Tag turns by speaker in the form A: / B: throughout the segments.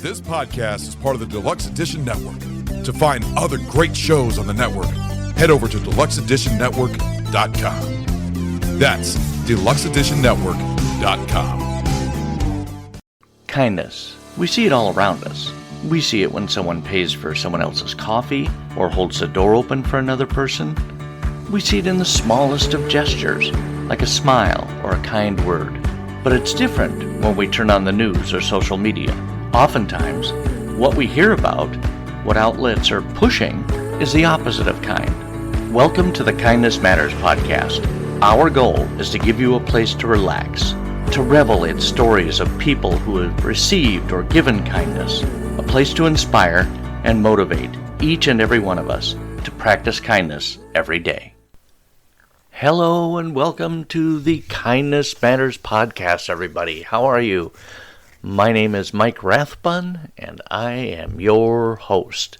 A: This podcast is part of the Deluxe Edition Network. To find other great shows on the network, head over to deluxeeditionnetwork.com. That's deluxeeditionnetwork.com.
B: Kindness. We see it all around us. We see it when someone pays for someone else's coffee or holds the door open for another person. We see it in the smallest of gestures, like a smile or a kind word. But it's different when we turn on the news or social media. Oftentimes, what we hear about, what outlets are pushing, is the opposite of kind. Welcome to the Kindness Matters podcast. Our goal is to give you a place to relax, to revel in stories of people who have received or given kindness, a place to inspire and motivate each and every one of us to practice kindness every day. Hello and welcome to the Kindness Matters podcast, everybody. How are you? My name is Mike Rathbun, and I am your host.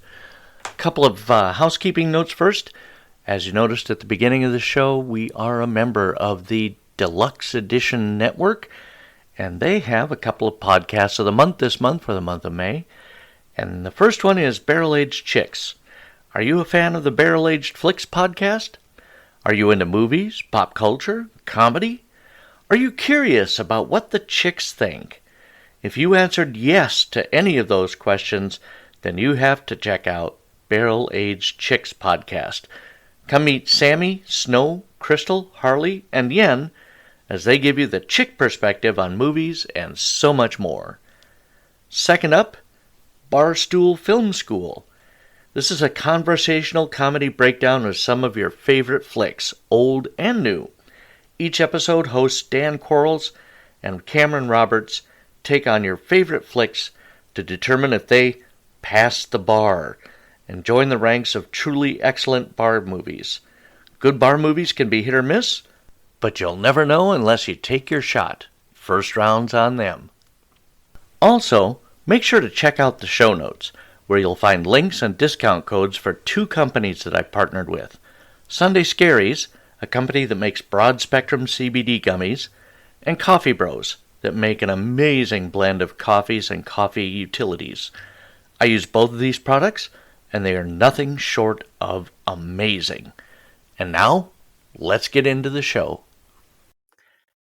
B: A couple of housekeeping notes first. As you noticed at the beginning of the show, we are a member of the Deluxe Edition Network, and they have a couple of podcasts of the month this month for the month of May. And the first one is Barrel Aged Chicks. Are you a fan of the Barrel Aged Flicks podcast? Are you into movies, pop culture, comedy? Are you curious about what the chicks think? If you answered yes to any of those questions, then you have to check out Barrel Aged Chicks podcast. Come meet Sammy, Snow, Crystal, Harley, and Yen as they give you the chick perspective on movies and so much more. Second up, Barstool Film School. This is a conversational comedy breakdown of some of your favorite flicks, old and new. Each episode hosts Dan Quarles and Cameron Roberts take on your favorite flicks to determine if they pass the bar and join the ranks of truly excellent bar movies. Good bar movies can be hit or miss, but you'll never know unless you take your shot. First round's on them. Also, make sure to check out the show notes, where you'll find links and discount codes for two companies that I partnered with. Sunday Scaries, a company that makes broad-spectrum CBD gummies, and Coffee Bros, that make an amazing blend of coffees and coffee utilities. I use both of these products, and they are nothing short of amazing. And now, let's get into the show.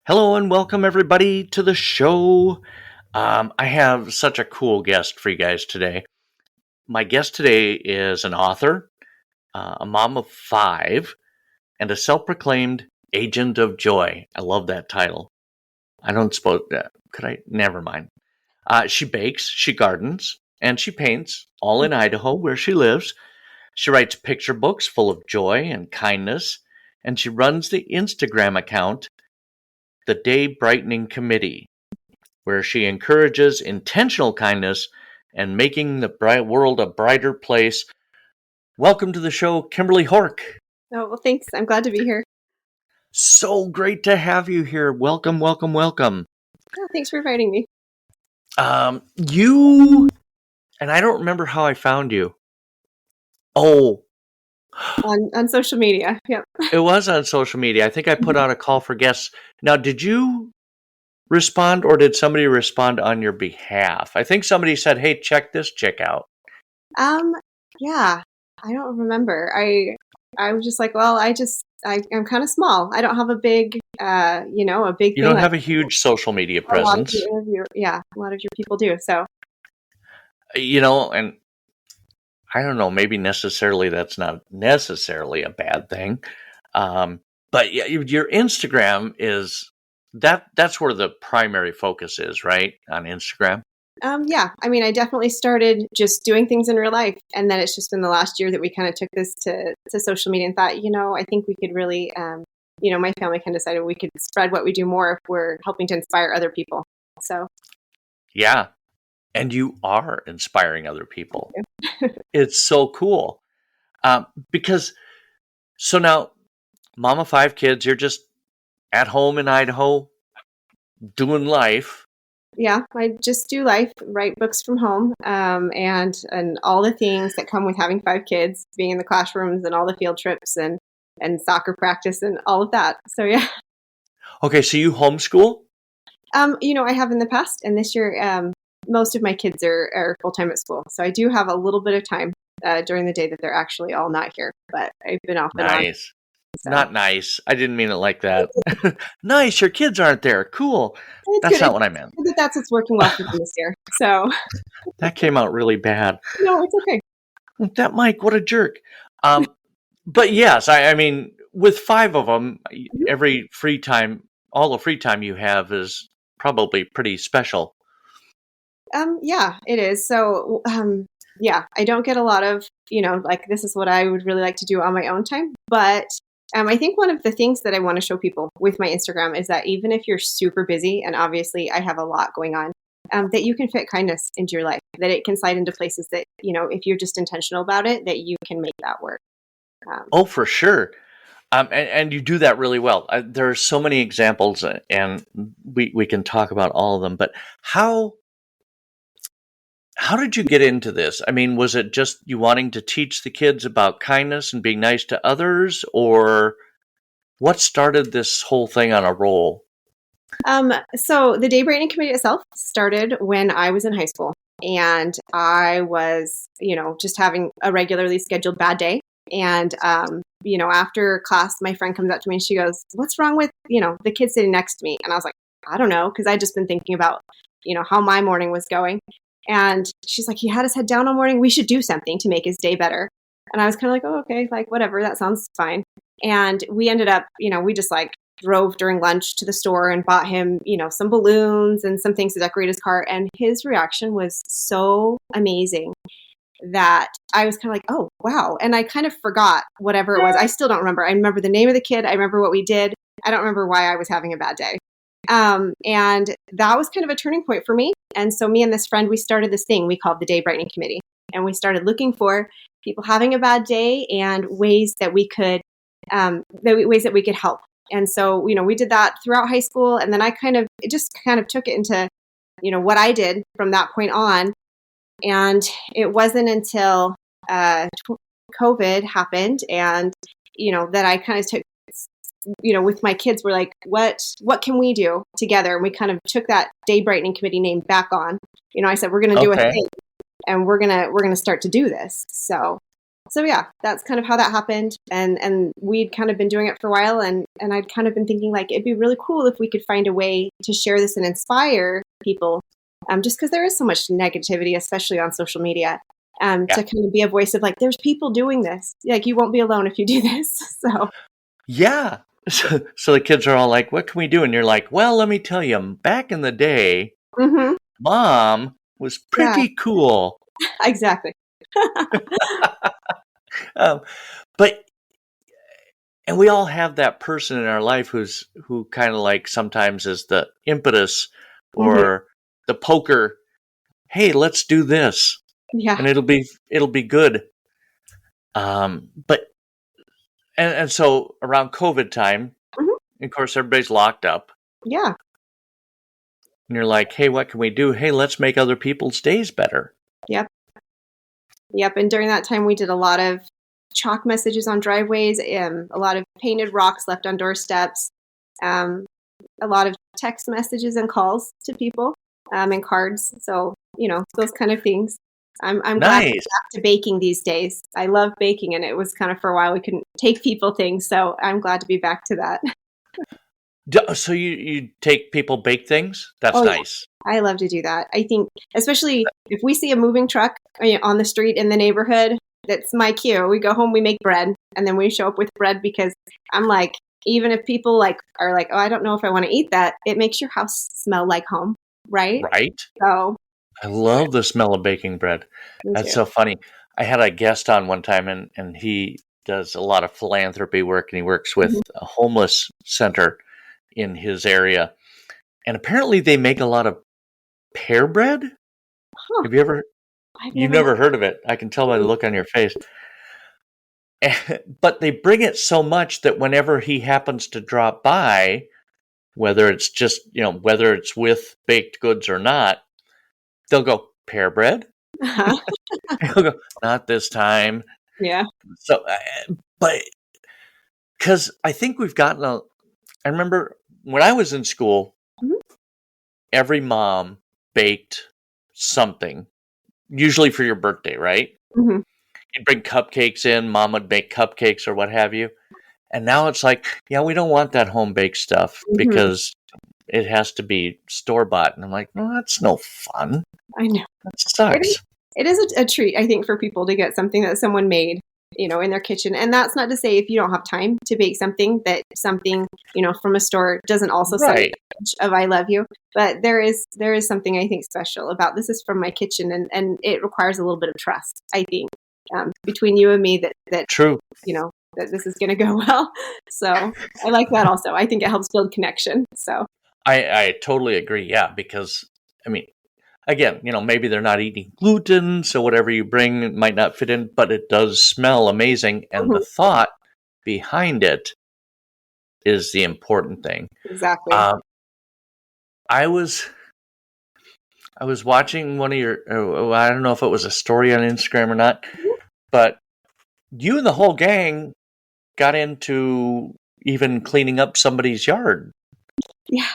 B: Hello and welcome everybody to the show. I have such a cool guest for you guys today. My guest today is an author, a mom of 5, and a self-proclaimed agent of joy. I love that title. I don't suppose that. Could I? Never mind. She bakes, she gardens, and she paints, all in Idaho where she lives. She writes picture books full of joy and kindness, and she runs the Instagram account, The Day Brightening Committee, where she encourages intentional kindness and making the world a brighter place. Welcome to the show, Kimberly Horch.
C: Oh, well, thanks. I'm glad to be here.
B: So great to have you here. Welcome, welcome, welcome.
C: Oh, thanks for inviting me.
B: And I don't remember how I found you. Oh.
C: On social media, yep.
B: It was on social media. I think I put out a call for guests. Now, did you respond or did somebody respond on your behalf? I think somebody said, hey, check this chick out.
C: Yeah, I don't remember. I was just like, well, I'm kind of small. I don't have a big, a big.
B: You don't have a huge social media presence.
C: A lot of your people do. So,
B: and I don't know. Maybe necessarily that's not necessarily a bad thing. But yeah, your Instagram is that's where the primary focus is, right? On Instagram.
C: Yeah. I mean, I definitely started just doing things in real life. And then it's just been the last year that we kind of took this to social media and thought, I think we could really, my family kind of decided we could spread what we do more if we're helping to inspire other people. So.
B: Yeah. And you are inspiring other people. It's so cool. Because, so now, mom of 5 kids, you're just at home in Idaho doing life.
C: Yeah, I just do life, write books from home, and all the things that come with having 5 kids, being in the classrooms and all the field trips and soccer practice and all of that. So yeah.
B: Okay, so you homeschool?
C: I have in the past, and this year, most of my kids are full-time at school. So I do have a little bit of time during the day that they're actually all not here, but I've been off and on.
B: Nice.
C: So
B: Not nice. I didn't mean it like that. Nice, your kids aren't there. Cool.
C: it's
B: That's
C: good.
B: not what I meant.
C: Good that that's what's working well for them this year. So
B: That came out really bad.
C: no, it's okay.
B: That Mike, what a jerk. But yes, I mean, with 5 of them, every free time, all the free time you have is probably pretty special.
C: Yeah, it is. So, yeah, I don't get a lot of, like this is what I would really like to do on my own time. But I think one of the things that I want to show people with my Instagram is that even if you're super busy, and obviously I have a lot going on, that you can fit kindness into your life, that it can slide into places that, if you're just intentional about it, that you can make that work.
B: Oh, for sure. And you do that really well. There are so many examples, and we can talk about all of them. But how did you get into this? I mean, was it just you wanting to teach the kids about kindness and being nice to others, or what started this whole thing on a roll?
C: So the Day Brightening Committee itself started when I was in high school, and I was, just having a regularly scheduled bad day. And, after class, my friend comes up to me and she goes, "What's wrong with, the kid sitting next to me?" And I was like, "I don't know." Cause I'd just been thinking about, how my morning was going. And she's like, "He had his head down all morning. We should do something to make his day better." And I was kind of like, "Oh, okay. Like whatever. That sounds fine." And we ended up, we just like drove during lunch to the store and bought him, some balloons and some things to decorate his car. And his reaction was so amazing that I was kind of like, "Oh, wow." And I kind of forgot whatever it was. I still don't remember. I remember the name of the kid. I remember what we did. I don't remember why I was having a bad day. And that was kind of a turning point for me. And so me and this friend, we started this thing we called the Day Brightening Committee. And we started looking for people having a bad day and ways that we could, ways that we could help. And so, we did that throughout high school. And then I just took it into, what I did from that point on. And it wasn't until COVID happened and, that I kind of took, with my kids, we're like, what can we do together? And we kind of took that Day Brightening Committee name back on. I said, we're going to do a thing and we're going to start to do this. So yeah, that's kind of how that happened. And we'd kind of been doing it for a while. And I'd kind of been thinking like, it'd be really cool if we could find a way to share this and inspire people. Just because there is so much negativity, especially on social media, to kind of be a voice of like, there's people doing this. Like, you won't be alone if you do this. So,
B: yeah. So the kids are all like, "What can we do?" And you're like, "Well, let me tell you, back in the day, Mom was pretty cool."
C: Exactly.
B: But and we all have that person in our life who kind of like sometimes is the impetus or the poker. Hey, let's do this.
C: Yeah.
B: And it'll be good. But and so around COVID time, of course everybody's locked up.
C: Yeah.
B: And you're like, "Hey, what can we do? Hey, let's make other people's days better."
C: Yep. And during that time we did a lot of chalk messages on driveways, a lot of painted rocks left on doorsteps, a lot of text messages and calls to people, and cards. So, those kind of things. I'm glad to be back to baking these days. I love baking, and it was kind of for a while we couldn't take people things. So I'm glad to be back to that.
B: So you take people bake things? That's nice.
C: Yeah. I love to do that. I think, especially if we see a moving truck on the street in the neighborhood, that's my cue. We go home, we make bread, and then we show up with bread because I'm like, even if people are like, "Oh, I don't know if I want to eat that," it makes your house smell like home, right?
B: Right.
C: So
B: I love the smell of baking bread. That's so funny. I had a guest on one time, and he does a lot of philanthropy work, and he works with a homeless center in his area. And apparently they make a lot of pear bread.
C: Huh.
B: Have you ever? You've never heard of it. I can tell by the look on your face. But they bring it so much that whenever he happens to drop by, whether it's just, whether it's with baked goods or not, they'll go, "Pear bread?" He'll go, "Not this time."
C: Yeah.
B: So, but because I think we've gotten I remember when I was in school, every mom baked something, usually for your birthday, right?
C: Mhm.
B: You'd bring cupcakes in, mom would make cupcakes or what have you. And now it's like, yeah, we don't want that home baked stuff
C: Mhm.
B: because it has to be store bought. And I'm like, no, that's no fun.
C: I know.
B: That
C: It is,
B: sucks.
C: it is a treat, I think, for people to get something that someone made, in their kitchen. And that's not to say if you don't have time to bake something, that something, from a store doesn't also send a
B: Right.
C: message of I love you. But there is something I think special about this is from my kitchen, and it requires a little bit of trust, I think, between you and me that
B: True.
C: that this is going to go well. So I like that also. I think it helps build connection. So
B: I totally agree. Yeah. Because, I mean, again, maybe they're not eating gluten, so whatever you bring might not fit in, but it does smell amazing. And the
C: mhm,
B: thought behind it is the important thing.
C: exactly.
B: Um, I was watching one of your, I don't know if it was a story on Instagram or not, but you and the whole gang got into even cleaning up somebody's yard.
C: Yeah.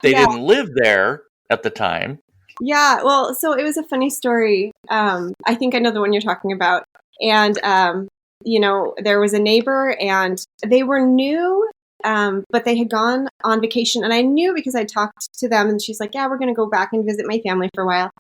B: They
C: Yeah.
B: didn't live there at the time.
C: Yeah, well, so it was a funny story. I think I know the one you're talking about. And, there was a neighbor and they were new, but they had gone on vacation. And I knew because I talked to them and she's like, yeah, we're going to go back and visit my family for a while.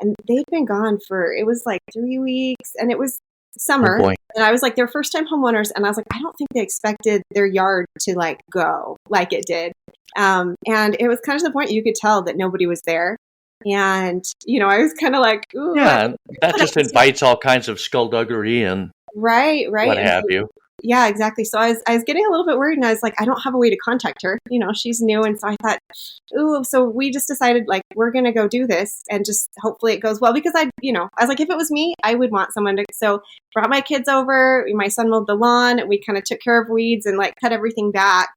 C: And they'd been gone it was like 3 weeks and it was
B: Oh
C: summer.
B: boy.
C: And I was like, they're first time homeowners. And I was like, I don't think they expected their yard to like go like it did. And it was kind of to the point you could tell that nobody was there. And, I was kind of like, ooh,
B: Yeah, that just invites all kinds of skullduggery and
C: right.
B: what
C: And
B: have
C: so,
B: you.
C: yeah, exactly. So I was getting a little bit worried and I was like, I don't have a way to contact her. She's new. And so I thought, ooh, so we just decided like, we're going to go do this and just hopefully it goes well because I was like, if it was me, I would want someone to, so brought my kids over, my son mowed the lawn, we kind of took care of weeds and like cut everything back.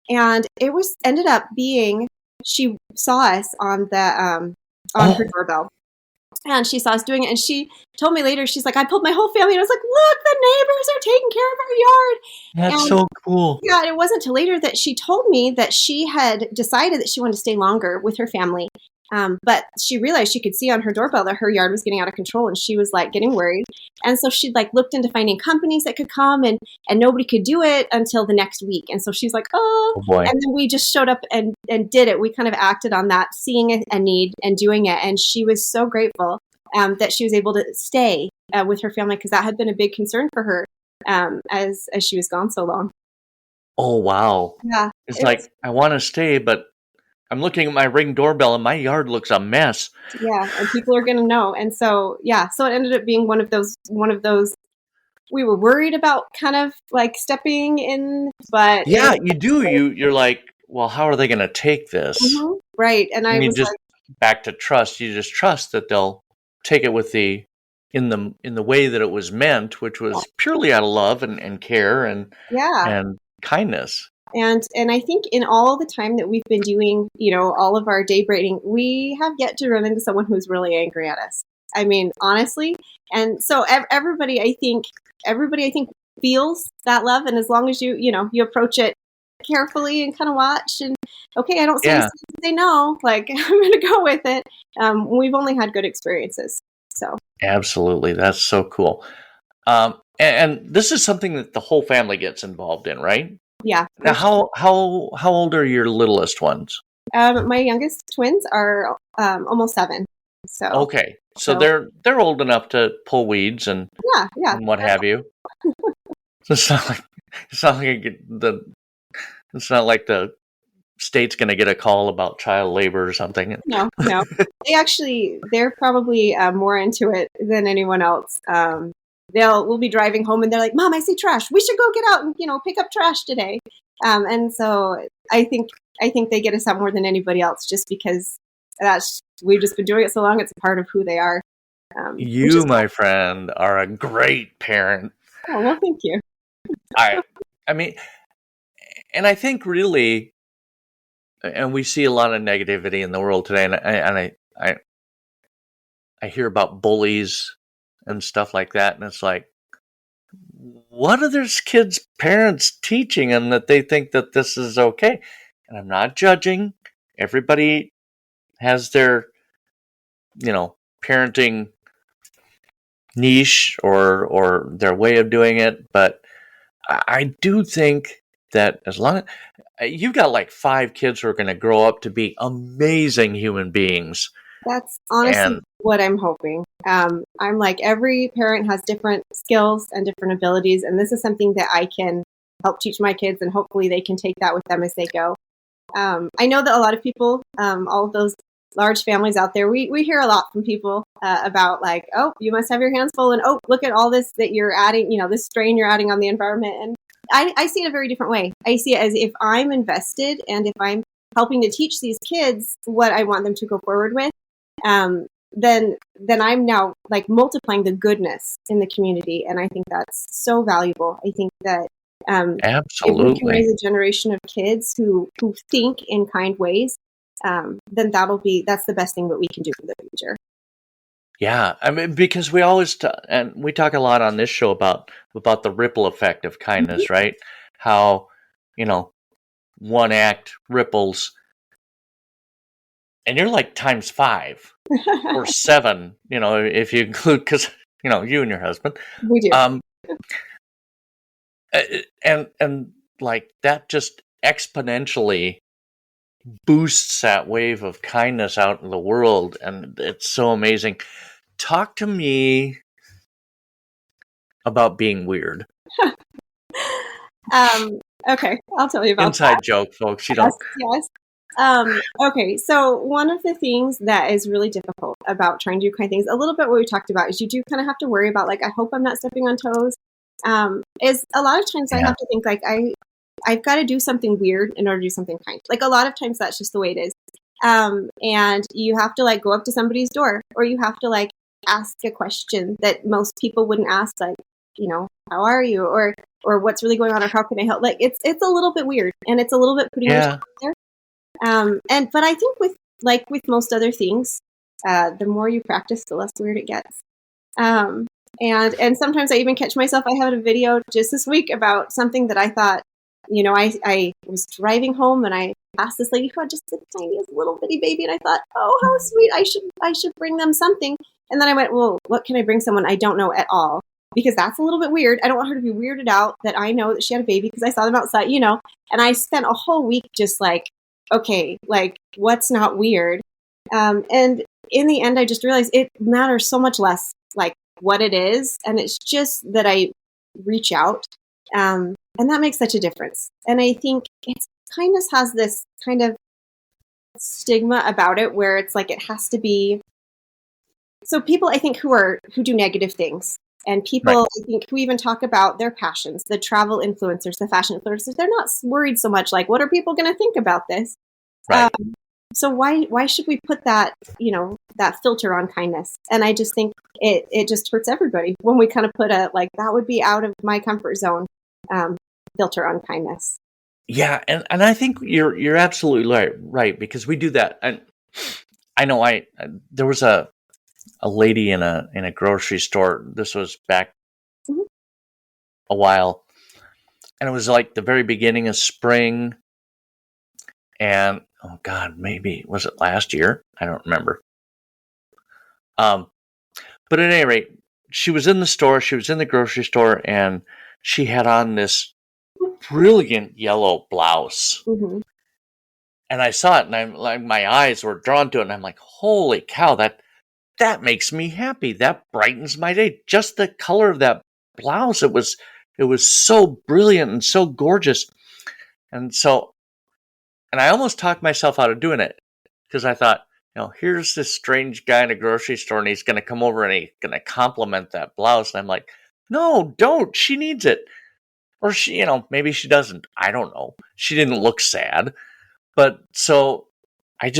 C: And it ended up being, she saw us on on her doorbell. And she saw us doing it. And she told me later, she's like, I pulled my whole family. And I was like, look, the neighbors are taking care of our yard.
B: That's
C: And
B: so cool.
C: yeah, it wasn't till later that she told me that she had decided that she wanted to stay longer with her family. But she realized she could see on her doorbell that her yard was getting out of control and she was like getting worried. And so she'd like looked into finding companies that could come and nobody could do it until the next week. And so she's like, oh,
B: Oh boy.
C: and then we just showed up and did it. We kind of acted on that, seeing a need and doing it. And she was so grateful that she was able to stay with her family because that had been a big concern for her as she was gone so long.
B: Oh wow.
C: Yeah.
B: It's like I want to stay, but I'm looking at my Ring doorbell and my yard looks a mess.
C: Yeah, and people are going to know. And so, yeah, so it ended up being one of those we were worried about kind of like stepping in, but
B: Yeah, you do. You're like, well, how are they going to take this?
C: Mhm, right. And I
B: And you
C: was
B: just
C: like,
B: back to trust. You just trust that they'll take it with in the way that it was meant, which was purely out of love and care
C: yeah.
B: and kindness.
C: And I think in all the time that we've been doing, all of our day braiding, we have yet to run into someone who's really angry at us. I mean, honestly. And so everybody I think feels that love. And as long as you approach it carefully and kind of watch and, okay, I don't see any
B: Yeah,
C: signs to say no, like I'm going to go with it. We've only had good experiences. So,
B: absolutely. That's so cool. And this is something that the whole family gets involved in, right?
C: yeah.
B: Now, how old are your littlest ones?
C: My youngest twins are almost 7. So,
B: Okay, so
C: so
B: they're old enough to pull weeds and
C: yeah.
B: what have you. So it's not like the state's going to get a call about child labor or something.
C: No. They're probably more into it than anyone else. We'll be driving home and they're like, Mom, I see trash. We should go get out and, pick up trash today. And so I think they get us out more than anybody else just because we've just been doing it so long. It's a part of who they are.
B: You, my friend, are a great parent.
C: Oh, well, thank you.
B: I mean, and I think really, and we see a lot of negativity in the world today, and I hear about bullies and stuff like that, and it's like, what are these kids' parents teaching them that they think that this is okay? And I'm not judging. Everybody has their, parenting niche or their way of doing it, but I do think that as long as you've got like 5 kids who are going to grow up to be amazing human beings.
C: That's honestly
B: And
C: what I'm hoping. I'm like, every parent has different skills and different abilities, and this is something that I can help teach my kids, and hopefully they can take that with them as they go. I know that a lot of people, all of those large families out there, we hear a lot from people about like, oh, you must have your hands full, and oh, look at all this that you're adding, this strain you're adding on the environment. And I see it a very different way. I see it as if I'm invested and if I'm helping to teach these kids what I want them to go forward with, then I'm now like multiplying the goodness in the community. And I think that's so valuable. I think that if we can raise a generation of kids who think in kind ways, then that's the best thing that we can do for the future.
B: Yeah, I mean, because we always and we talk a lot on this show about the ripple effect of kindness, mm-hmm. right? How one act ripples, and you're like times 5 or 7, if you include, because you and your husband,
C: we do,
B: and like that just exponentially boosts that wave of kindness out in the world, and it's so amazing. Talk to me about being weird.
C: Okay, I'll tell you about
B: inside
C: that.
B: joke, folks.
C: Yes. Okay, so one of the things that is really difficult about trying to do kind things, a little bit what we talked about, is you do kind of have to worry about, like, I hope I'm not stepping on toes. Is a lot of times I have to think, like, I've got to do something weird in order to do something kind. Like, a lot of times that's just the way it is. And you have to, like, go up to somebody's door, or you have to, like, ask a question that most people wouldn't ask, like, how are you? Or what's really going on, or how can I help? Like, it's a little bit weird, and it's a little bit putting yourself out there. But I think with most other things, the more you practice, the less weird it gets. And sometimes I even catch myself. I had a video just this week about something that I thought, I was driving home and I passed this lady who had just the tiniest little bitty baby, and I thought, oh, how sweet! I should bring them something. And then I went, well, what can I bring someone I don't know at all? Because that's a little bit weird. I don't want her to be weirded out that I know that she had a baby because I saw them outside, And I spent a whole week just like, okay, like, what's not weird? And in the end, I just realized it matters so much less, like, what it is. And it's just that I reach out. And that makes such a difference. And I think kindness has this kind of stigma about it where it's like it has to be. So people, I think, who do negative things, and people, right, I think, who even talk about their passions, the travel influencers, the fashion influencers, they're not worried so much like, what are people going to think about this?
B: Right.
C: So why should we put that, that filter on kindness? And I just think it just hurts everybody when we kind of put that would be out of my comfort zone filter on kindness.
B: Yeah, and I think you're absolutely right, because we do that. And I know there was a lady in a grocery store. This was back mm-hmm. a while, and it was like the very beginning of spring. And oh God, maybe was it last year? I don't remember. But at any rate, she was in the store. She was in the grocery store, and she had on this brilliant yellow blouse.
C: Mm-hmm.
B: And I saw it, and I'm like, my eyes were drawn to it, and I'm like, holy cow, that makes me happy. That brightens my day. Just the color of that blouse, it was so brilliant and so gorgeous. And I almost talked myself out of doing it, because I thought, here's this strange guy in a grocery store, and he's going to come over and he's going to compliment that blouse. And I'm like, no, don't. She needs it. Or she, maybe she doesn't. I don't know. She didn't look sad. But so I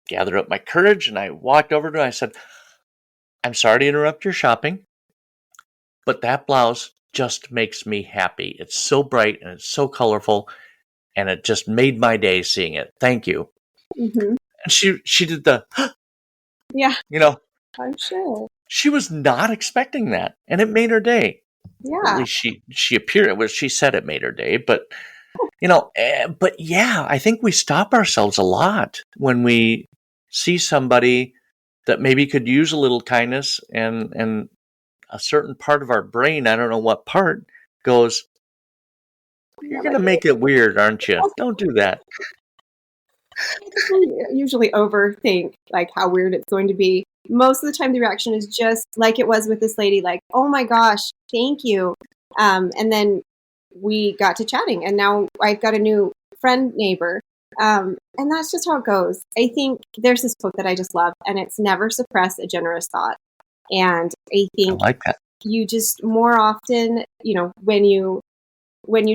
B: gathered up my courage, and I walked over to her. I said, I'm sorry to interrupt your shopping, but that blouse just makes me happy. It's so bright and it's so colorful, and it just made my day seeing it. Thank you.
C: Mm-hmm.
B: And she did the,
C: yeah,
B: I'm
C: sure.
B: She was not expecting that, and it made her day.
C: Yeah.
B: At least she appeared, she said it made her day, but but yeah, I think we stop ourselves a lot when we see somebody that maybe could use a little kindness, and a certain part of our brain, I don't know what part, goes, "You're going to make it weird, aren't you? Don't do that."
C: I usually overthink like how weird it's going to be. Most of the time, the reaction is just like it was with this lady, like, "Oh my gosh, thank you." And then we got to chatting, and now I've got a new friend neighbor. And that's just how it goes. I think there's this quote that I just love, and it's never suppress a generous thought. And I think
B: I like that.
C: you just more often, when you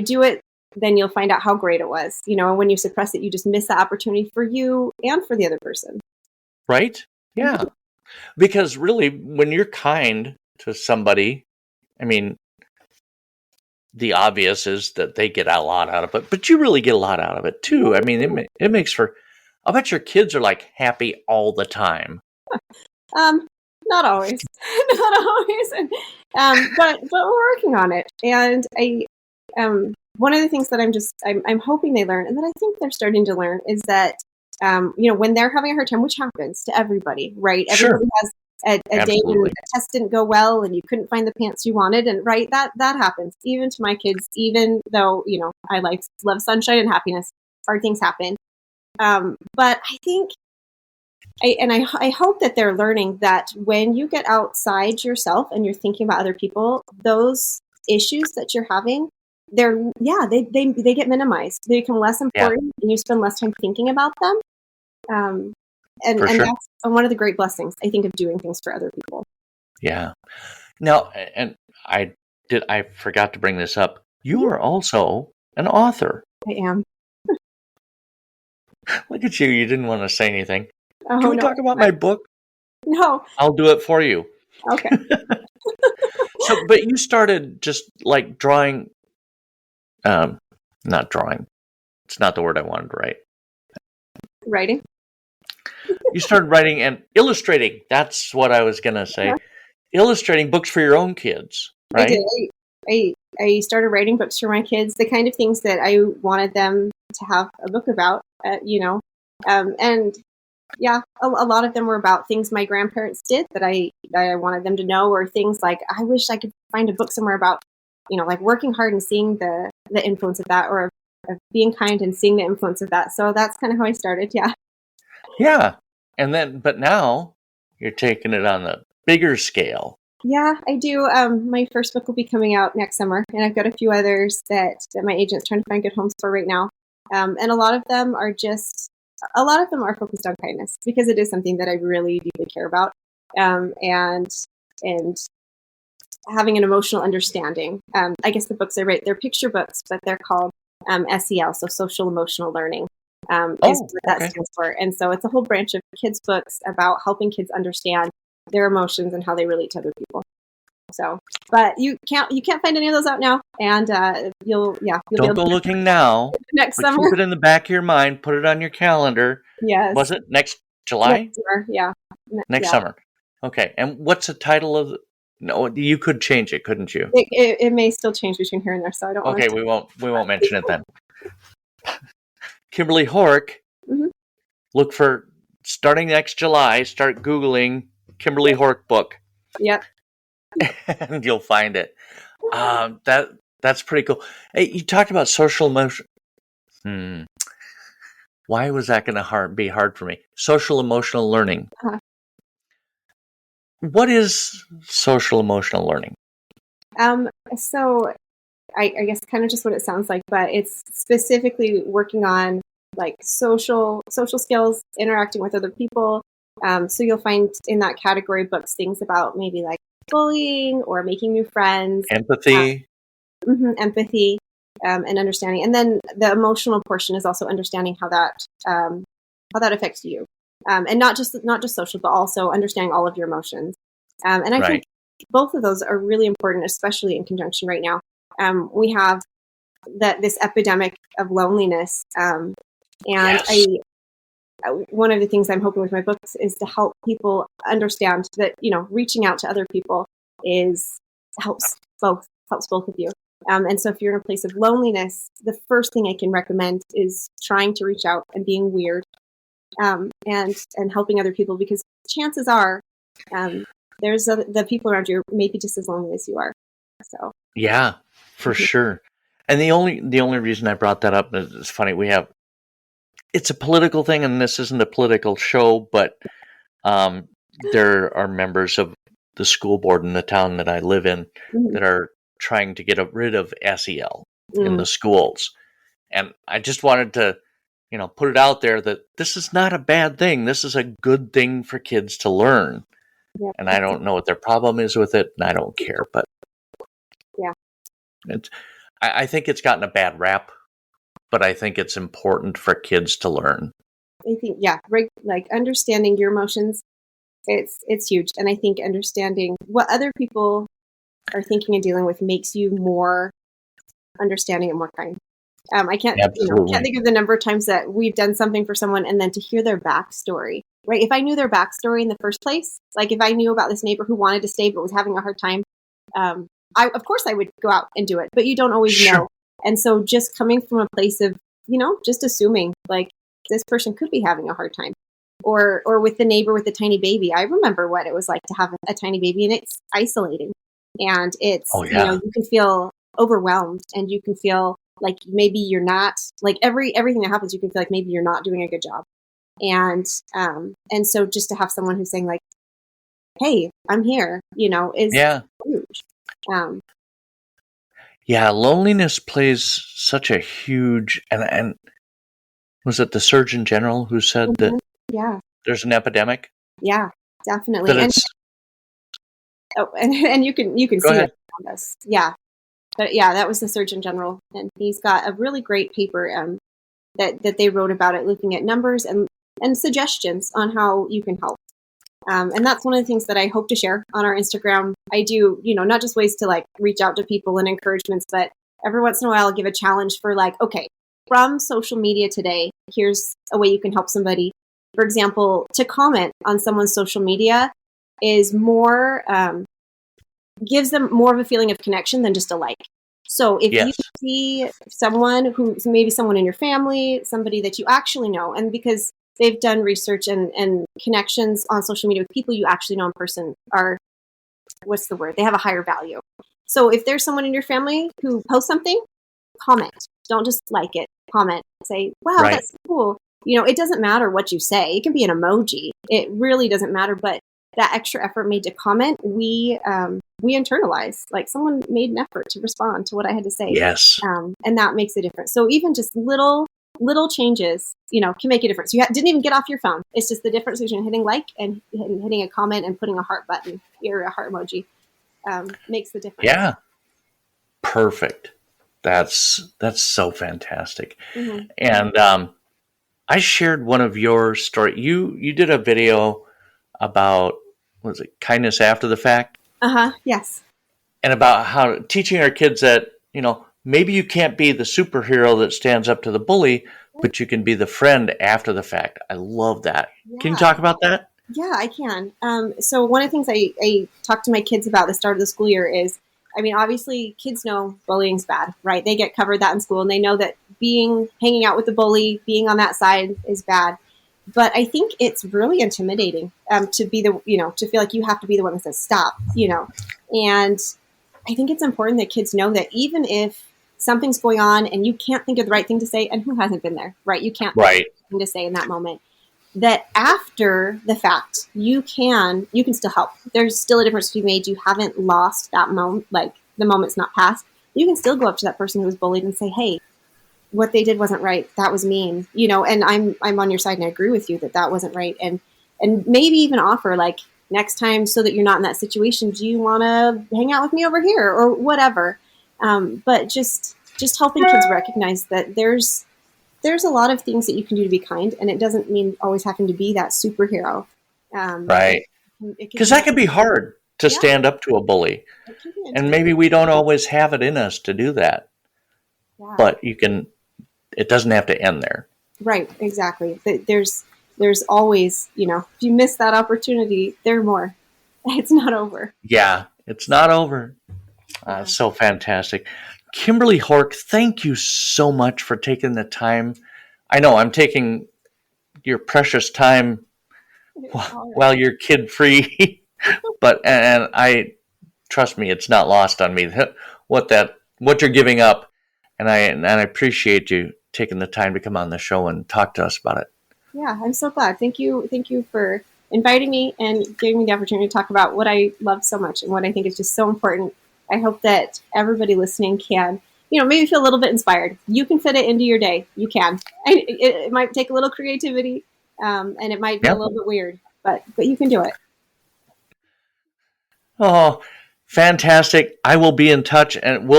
C: do it, then you'll find out how great it was. And when you suppress it, you just miss the opportunity for you and for the other person.
B: Right? Yeah. Because really, when you're kind to somebody, I mean, the obvious is that they get a lot out of it, but you really get a lot out of it too. I mean, it makes for, I bet your kids are like happy all the time.
C: Not always, not always. But we're working on it. And one of the things that I'm hoping they learn, and that I think they're starting to learn, is that, when they're having a hard time, which happens to everybody, right? Everybody has a day when the test didn't go well and you couldn't find the pants you wanted, and right, that happens even to my kids. Even though I love sunshine and happiness, hard things happen. But I think, I hope that they're learning that when you get outside yourself and you're thinking about other people, those issues that you're having, they get minimized. They become less important, and you spend less time thinking about them. And that's one of the great blessings, I think, of doing things for other people.
B: Yeah. Now, and I forgot to bring this up. You are also an author.
C: I am.
B: Look at you. You didn't want to say anything.
C: Oh,
B: Can we talk about my book?
C: No.
B: I'll do it for you.
C: Okay.
B: So, but you started just like drawing, not drawing. It's not the word I wanted to write.
C: Writing.
B: You started writing and illustrating. That's what I was going to say. Illustrating books for your own kids, right?
C: I did. I started writing books for my kids, the kind of things that I wanted them to have a book about, and yeah, a lot of them were about things my grandparents did that I wanted them to know, or things like, I wish I could find a book somewhere about, like working hard and seeing the influence of that, or of being kind and seeing the influence of that. So that's kind of how I started. Yeah.
B: Yeah. And then, but now you're taking it on the bigger scale.
C: Yeah, I do. My first book will be coming out next summer, and I've got a few others that my agent's trying to find good homes for right now. And a lot of them are focused on kindness, because it is something that I really deeply care about. And having an emotional understanding. I guess the books I write, they're picture books, but they're called SEL, so social emotional learning. Is what that stands for. And so it's a whole branch of kids' books about helping kids understand their emotions and how they relate to other people. So, but you can't find any of those out now, and you'll
B: don't go looking now.
C: Next summer,
B: keep it in the back of your mind. Put it on your calendar.
C: Yes.
B: Was it next July?
C: Next summer, yeah.
B: Next summer. Okay. And what's the title of? No, you could change it, couldn't you?
C: It may still change between here and there, so I don't.
B: Okay, we won't mention it then. Kimberly Horch.
C: Mm-hmm.
B: Look for, starting next July, start Googling Kimberly Horch book.
C: Yep.
B: And you'll find it. That's pretty cool. Hey, you talked about social emotion. Why was that going to be hard for me? Social emotional learning.
C: Uh-huh.
B: What is social emotional learning?
C: So I guess kind of just what it sounds like, but it's specifically working on like social skills, interacting with other people. So you'll find in that category books things about maybe like bullying or making new friends,
B: empathy,
C: and understanding. And then the emotional portion is also understanding how that affects you, and not just social, but also understanding all of your emotions. And I think both of those are really important, especially in conjunction right now. We have this epidemic of loneliness, and one of the things I'm hoping with my books is to help people understand that reaching out to other people helps both of you. And so if you're in a place of loneliness, the first thing I can recommend is trying to reach out and being weird. and helping other people, because chances are there's the people around you are maybe just as lonely as you are. So
B: Yeah, for sure. And the only reason I brought that up is it's funny. It's a political thing, and this isn't a political show, but there are members of the school board in the town that I live in that are trying to get rid of SEL in the schools. And I just wanted to, put it out there that this is not a bad thing. This is a good thing for kids to learn.
C: yeah,
B: And I don't know what their problem is with it, and I don't care. But
C: yeah,
B: I think it's gotten a bad rap, but I think it's important for kids to learn.
C: I think like understanding your emotions, it's huge. And I think understanding what other people are thinking and dealing with makes you more understanding and more kind. I can't think of the number of times that we've done something for someone and then to hear their backstory, right? If I knew their backstory in the first place, like if I knew about this neighbor who wanted to stay but was having a hard time, of course I would go out and do it, but you don't always know. And so just coming from a place of, just assuming like this person could be having a hard time, or with the neighbor with the tiny baby. I remember what it was like to have a tiny baby, and it's isolating, and it's, you can feel overwhelmed, and you can feel like maybe you're not, like everything that happens, you can feel like maybe you're not doing a good job. And so just to have someone who's saying like, hey, I'm here, is huge.
B: Loneliness plays such a huge, and was it the Surgeon General who said that there's an epidemic? Yeah,
C: definitely. And you can see it around us. Yeah. But that was the Surgeon General, and he's got a really great paper that they wrote about it, looking at numbers and suggestions on how you can help. And that's one of the things that I hope to share on our Instagram. I do, not just ways to like reach out to people and encouragements, but every once in a while I'll give a challenge for like, okay, from social media today, here's a way you can help somebody. For example, to comment on someone's social media is more, gives them more of a feeling of connection than just a like. So if you see someone who's maybe someone in your family, somebody that you actually know, and because they've done research and connections on social media with people you actually know in person are, they have a higher value. So if there's someone in your family who posts something, comment. Don't just like it. Comment. Say, wow, that's cool. It doesn't matter what you say. It can be an emoji. It really doesn't matter. But that extra effort made to comment, we internalize. Like someone made an effort to respond to what I had to say. Yes. And that makes a difference. So even just little changes, can make a difference. You didn't even get off your phone. It's just the difference between hitting like and hitting a comment and putting a heart button or a heart emoji makes the difference. Yeah. Perfect. That's so fantastic. Mm-hmm. And I shared one of your story. You did a video about, was it kindness after the fact? Yes. And about how teaching our kids that, maybe you can't be the superhero that stands up to the bully, but you can be the friend after the fact. I love that. Yeah. Can you talk about that? Yeah, I can. So one of the things I talk to my kids about at the start of the school year is, obviously kids know bullying's bad, right? They get covered that in school, and they know that hanging out with the bully, being on that side is bad. But I think it's really intimidating to be to feel like you have to be the one that says stop, and I think it's important that kids know that even if something's going on and you can't think of the right thing to say, and who hasn't been there, right? You can't think of the right thing to say in that moment, that after the fact, you can still help. There's still a difference to be made. You haven't lost that moment, like the moment's not passed. You can still go up to that person who was bullied and say, hey, what they did wasn't right. That was mean, and I'm on your side and I agree with you that wasn't right. And maybe even offer like next time, so that you're not in that situation, do you want to hang out with me over here or whatever? But just helping kids recognize that there's a lot of things that you can do to be kind, and it doesn't mean always having to be that superhero. Right. Because that can be hard to stand up to a bully. And maybe we don't always have it in us to do that. Yeah. But it doesn't have to end there. Right, exactly. There's always, if you miss that opportunity, there's more. It's not over. Yeah, it's not over. So fantastic. Kimberly Horch, thank you so much for taking the time. I know I'm taking
B: your precious time while you're kid-free. And I trust me, it's not lost on me what you're giving up, and I appreciate you taking the time to come on the show and talk to us about it.
C: Yeah, I'm so glad. Thank you for inviting me and giving me the opportunity to talk about what I love so much and what I think is just so important. I hope that everybody listening can, maybe feel a little bit inspired. You can fit it into your day. You can. It might take a little creativity, and it might be a little bit weird, but you can do it.
B: Oh, fantastic. I will be in touch, and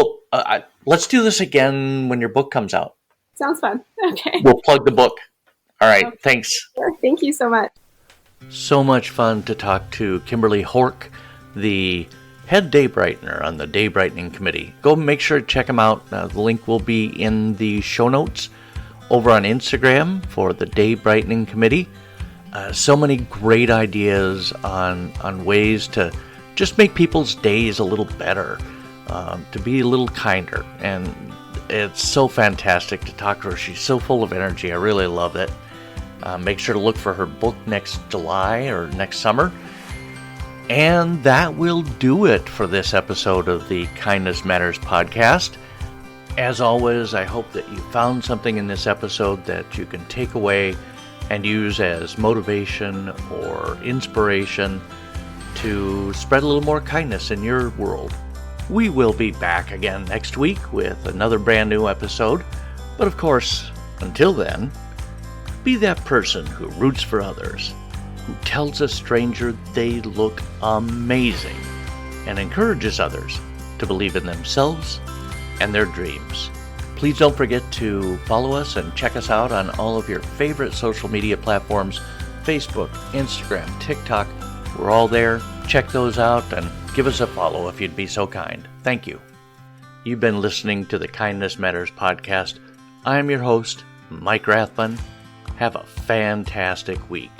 B: let's do this again when your book comes out.
C: Sounds fun. Okay.
B: We'll plug the book. All right. Okay. Thanks.
C: Sure. Thank you so much.
B: So much fun to talk to Kimberly Horch, the head day brightener on the Day Brightening Committee. Go make sure to check them out. The link will be in the show notes over on Instagram for the Day Brightening Committee. So many great ideas on ways to just make people's days a little better, to be a little kinder. And it's so fantastic to talk to her. She's so full of energy. I really love it. Make sure to look for her book next July or next summer. And that will do it for this episode of the Kindness Matters podcast. As always, I hope that you found something in this episode that you can take away and use as motivation or inspiration to spread a little more kindness in your world. We will be back again next week with another brand new episode. But of course, until then, be that person who roots for others, who tells a stranger they look amazing, and encourages others to believe in themselves and their dreams. Please don't forget to follow us and check us out on all of your favorite social media platforms, Facebook, Instagram, TikTok. We're all there. Check those out and give us a follow if you'd be so kind. Thank you. You've been listening to the Kindness Matters podcast. I'm your host, Mike Rathbun. Have a fantastic week.